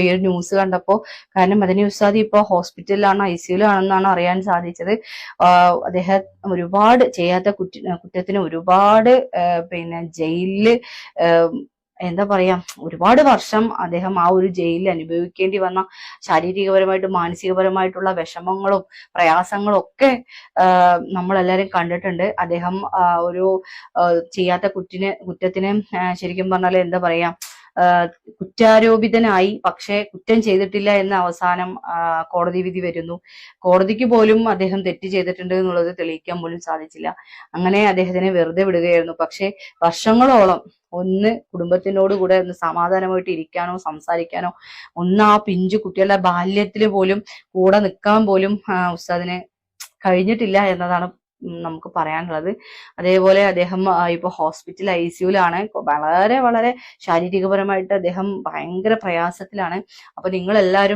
ഈ ഒരു ന്യൂസ് കണ്ടപ്പോൾ. കാരണം മദനി ഉസ്താദ് ഇപ്പോൾ ഹോസ്പിറ്റലിലാണ്, ICUലാണെന്നാണ് അറിയാൻ സാധിച്ചത്. അദ്ദേഹം ഒരുപാട് ചെയ്യാത്ത കുറ്റത്തിന് ഒരുപാട് പിന്നെ ജയിലില് എന്താ പറയാ, ഒരുപാട് വർഷം അദ്ദേഹം ആ ഒരു ജയിലിൽ അനുഭവിക്കേണ്ടി വന്ന ശാരീരികപരമായിട്ടും മാനസികപരമായിട്ടുള്ള വിഷമങ്ങളും പ്രയാസങ്ങളും ഒക്കെ നമ്മളെല്ലാരും കണ്ടിട്ടുണ്ട്. അദ്ദേഹം ഒരു ചെയ്യാത്ത കുറ്റത്തിന് ശരിക്കും പറഞ്ഞാൽ എന്താ പറയാ, കുറ്റാരോപിതനായി, പക്ഷെ കുറ്റം ചെയ്തിട്ടില്ല എന്ന് അവസാനം കോടതി വിധി വരുന്നു. കോടതിക്ക് പോലും അദ്ദേഹം തെറ്റ് ചെയ്തിട്ടുണ്ട് എന്നുള്ളത് തെളിയിക്കാൻ പോലും സാധിച്ചില്ല. അങ്ങനെ അദ്ദേഹത്തിനെ വെറുതെ വിടുകയായിരുന്നു. പക്ഷെ വർഷങ്ങളോളം ഒന്ന് കുടുംബത്തിനോട് കൂടെ ഒന്ന് സമാധാനമായിട്ട് ഇരിക്കാനോ സംസാരിക്കാനോ, ഒന്ന് ആ പിഞ്ചു കുട്ടികളുടെ ബാല്യത്തിൽ പോലും കൂടെ നിൽക്കാൻ പോലും ഉസ്താദിന് കഴിഞ്ഞിട്ടില്ല എന്നതാണ് നമുക്ക് പറയാനുള്ളത്. അതേപോലെ അദ്ദേഹം ഇപ്പൊ ഹോസ്പിറ്റൽ ICUലാണ്. വളരെ വളരെ ശാരീരികപരമായിട്ട് അദ്ദേഹം ഭയങ്കര പ്രയാസത്തിലാണ്. അപ്പൊ നിങ്ങൾ എല്ലാവരും